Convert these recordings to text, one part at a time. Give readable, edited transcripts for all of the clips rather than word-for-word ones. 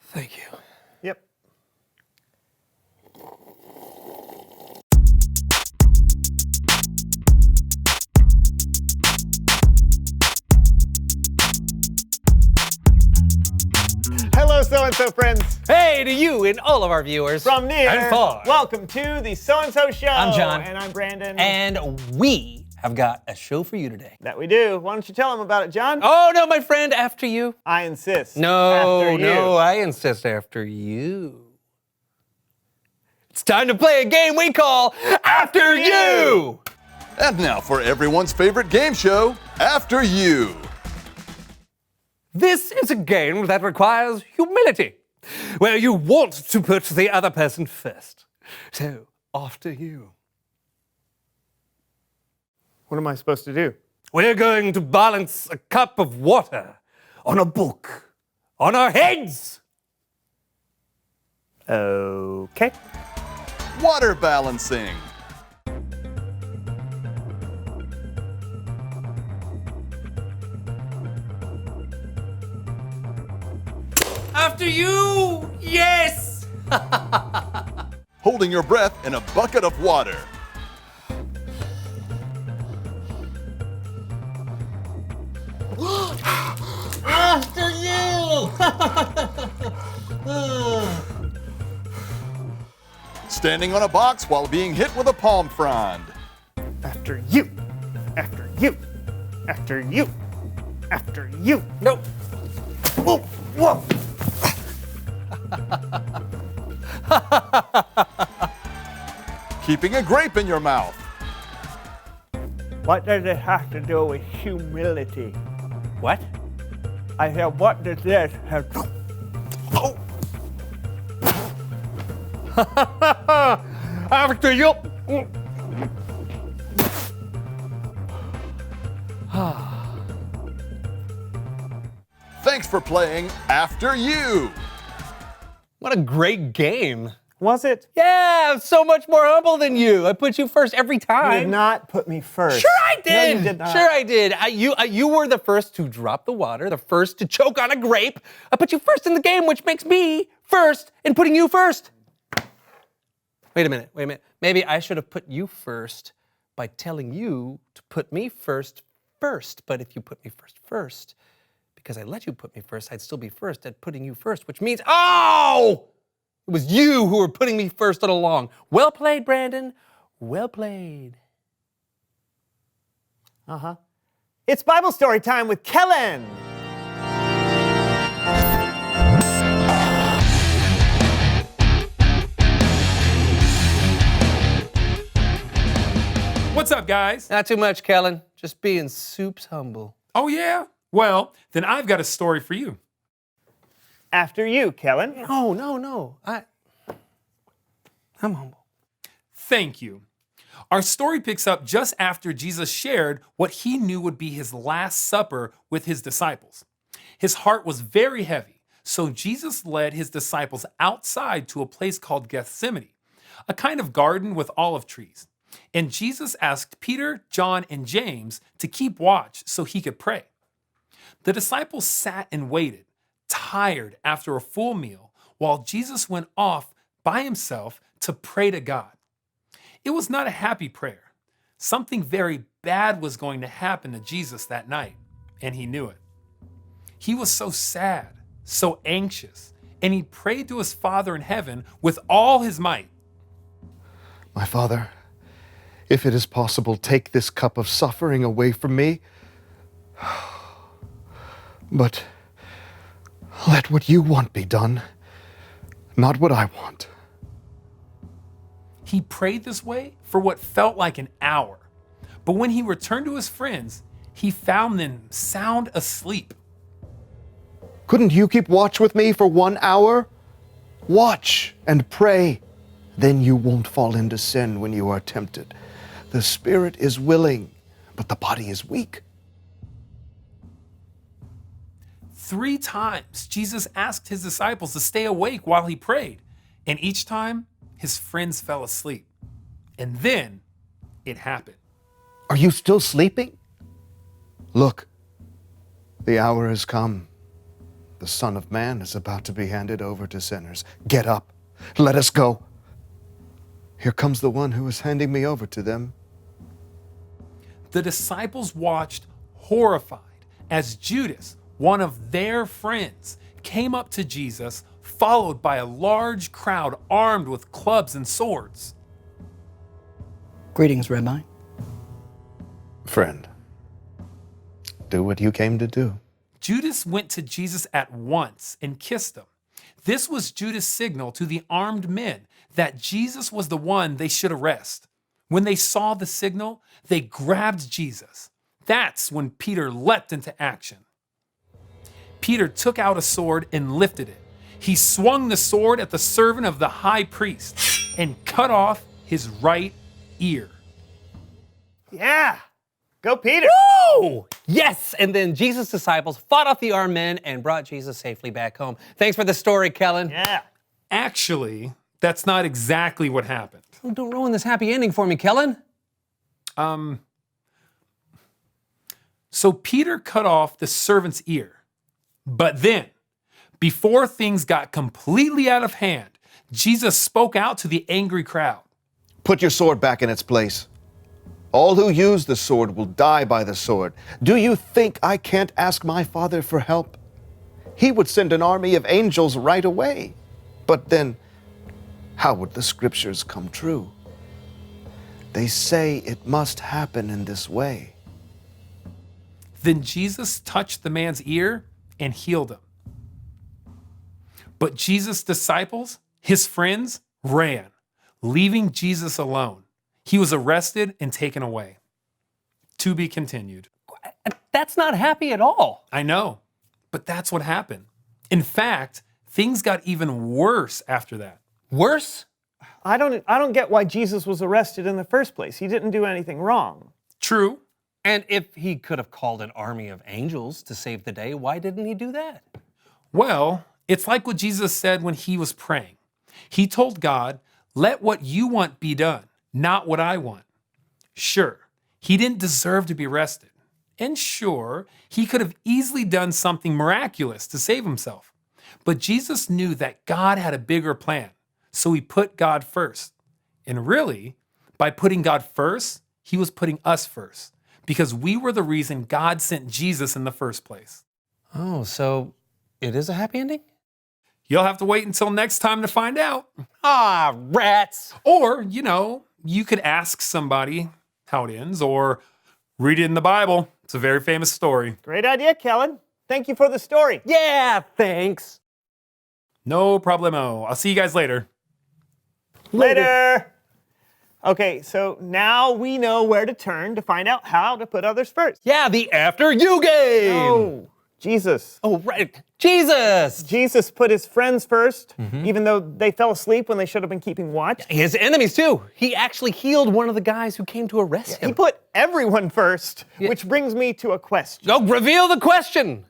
Thank you. Yep. Hello, so-and-so friends. Hey to you and all of our viewers. From near and far. Welcome to the So-and-so Show. I'm John. And I'm Brandon. And we have got a show for you today. That we do. Why don't you tell them about it, John? Oh, no, my friend, after you. I insist. No, After you. no, I insist after you. It's time to play a game we call After You! And now for everyone's favorite game show, After You. This is a game that requires humility, where you want to put the other person first. So, after you. What am I supposed to do? We're going to balance a cup of water on a book, on our heads. Okay. Water balancing. After you! Yes! Holding your breath in a bucket of water. After you! Standing on a box while being hit with a palm frond. After you. After you. After you. After you. Nope. Whoa. Whoa. Keeping a grape in your mouth. What does it have to do with humility? What? I said, what does this have to... Oh. After you! Thanks for playing After You. What a great game. Was it? Yeah, I'm so much more humble than you. I put you first every You time. did not put me first. Sure I did. No, you did not. Sure I did. You were the first to drop the water, the first to choke on a grape. I put you first in the game, which makes me first in putting you first. Wait a minute. Maybe I should have put you first by telling you to put me first. But if you put me first, because I let you put me first, I'd still be first at putting you first, which means, oh! It was you who were putting me first all along. Well played, Brandon. Well played. Uh-huh. It's Bible story time with Kellen. What's up, guys? Not too much, Kellen. Just being soups humble. Oh, yeah? Well, then I've got a story for you. After you, Kellen. No. I'm humble. Thank you. Our story picks up just after Jesus shared what he knew would be his last supper with his disciples. His heart was very heavy, so Jesus led his disciples outside to a place called Gethsemane, a kind of garden with olive trees. And Jesus asked Peter, John, and James to keep watch so he could pray. The disciples sat and waited, tired after a full meal, while Jesus went off by himself to pray to God. It was not a happy prayer. Something very bad was going to happen to Jesus that night, and he knew it. He was so sad, so anxious, and he prayed to his Father in heaven with all his might. My Father, if it is possible, take this cup of suffering away from me. But let what you want be done, not what I want. He prayed this way for what felt like an hour. But when he returned to his friends, he found them sound asleep. Couldn't you keep watch with me for 1 hour? Watch and pray. Then you won't fall into sin when you are tempted. The spirit is willing, but the body is weak. 3 times, Jesus asked his disciples to stay awake while he prayed. And each time, his friends fell asleep. And then it happened. Are you still sleeping? Look, the hour has come. The Son of Man is about to be handed over to sinners. Get up. Let us go. Here comes the one who is handing me over to them. The disciples watched horrified as Judas, one of their friends, came up to Jesus, followed by a large crowd armed with clubs and swords. Greetings, Rabbi. Friend, do what you came to do. Judas went to Jesus at once and kissed him. This was Judas' signal to the armed men that Jesus was the one they should arrest. When they saw the signal, they grabbed Jesus. That's when Peter leapt into action. Peter took out a sword and lifted it. He swung the sword at the servant of the high priest and cut off his right ear. Yeah. Go, Peter. Woo! Yes! And then Jesus' disciples fought off the armed men and brought Jesus safely back home. Thanks for the story, Kellen. Yeah. Actually, that's not exactly what happened. Oh, don't ruin this happy ending for me, Kellen. So Peter cut off the servant's ear. But then, before things got completely out of hand, Jesus spoke out to the angry crowd. Put your sword back in its place. All who use the sword will die by the sword. Do you think I can't ask my Father for help? He would send an army of angels right away. But then, how would the scriptures come true? They say it must happen in this way. Then Jesus touched the man's ear and healed him. But Jesus' disciples, his friends, ran, leaving Jesus alone. He was arrested and taken away. To be continued. That's not happy at all. I know, but that's what happened. In fact, things got even worse after that. Worse? I don't get why Jesus was arrested in the first place. He didn't do anything wrong. True. And if he could have called an army of angels to save the day, why didn't he do that? Well, it's like what Jesus said when he was praying. He told God, "Let what you want be done, not what I want." Sure, he didn't deserve to be arrested. And sure, he could have easily done something miraculous to save himself. But Jesus knew that God had a bigger plan, so he put God first. And really, by putting God first, he was putting us first, because we were the reason God sent Jesus in the first place. Oh, so it is a happy ending? You'll have to wait until next time to find out. Ah, rats. Or, you could ask somebody how it ends, or read it in the Bible. It's a very famous story. Great idea, Kellen. Thank you for the story. Yeah, thanks. No problemo. I'll see you guys later. Later. Okay, so now we know where to turn to find out how to put others first. Yeah, the After You game. Oh, Jesus. Oh, right. Jesus. Jesus put his friends first, even though they fell asleep when they should have been keeping watch. His enemies, too. He actually healed one of the guys who came to arrest He him. put everyone first, which brings me to a question. Oh, reveal the question.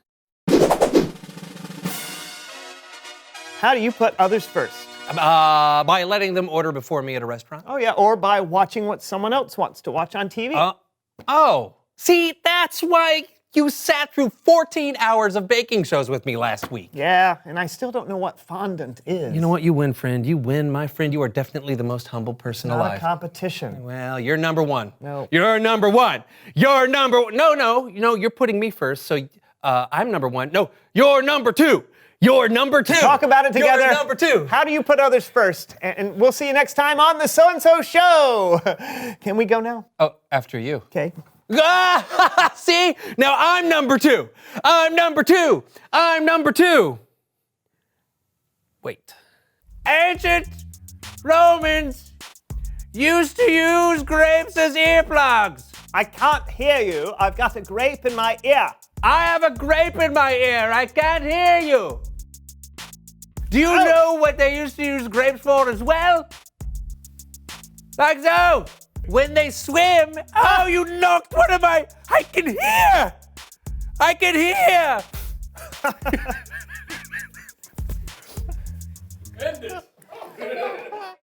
How do you put others first? By letting them order before me at a restaurant. Oh, yeah, or by watching what someone else wants to watch on TV. See, that's why you sat through 14 hours of baking shows with me last week. Yeah, and I still don't know what fondant is. You know what? You win, friend. You win, my friend. You are definitely the most humble person Not alive. a competition. Well, you're number one. No. You're number one. You're number one. No. You're putting me first, so I'm number one. No, you're number two. You're number two. Talk about it together. You're number two. How do you put others first? And we'll see you next time on the So-and-So Show. Can we go now? Oh, after you. Okay. See? Now I'm number two. I'm number two. I'm number two. Wait. Ancient Romans used to use grapes as earplugs? I can't hear you. I've got a grape in my ear. I have a grape in my ear. I can't hear you. Do you know what they used to use grapes for as well? Like so. When they swim. Oh, you knocked one of my. I can hear. I can hear. End it.